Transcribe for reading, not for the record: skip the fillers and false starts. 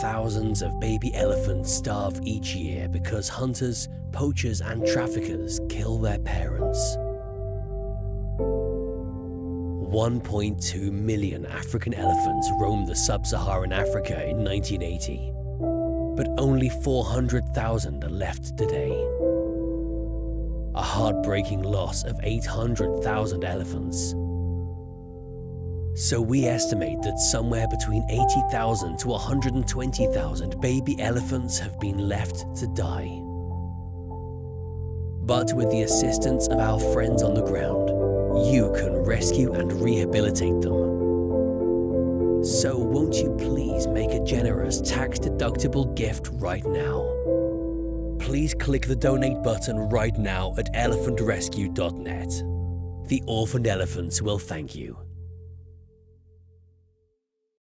thousands of baby elephants starve each year because hunters, poachers, and traffickers kill their parents. 1.2 million African elephants roamed the sub-Saharan Africa in 1980, but only 400,000 are left today. A heartbreaking loss of 800,000 elephants. So we estimate that somewhere between 80,000 to 120,000 baby elephants have been left to die. But with the assistance of our friends on the ground, you can rescue and rehabilitate them. So won't you please make a generous tax-deductible gift right now? Please click the donate button right now at elephantrescue.net. The orphaned elephants will thank you.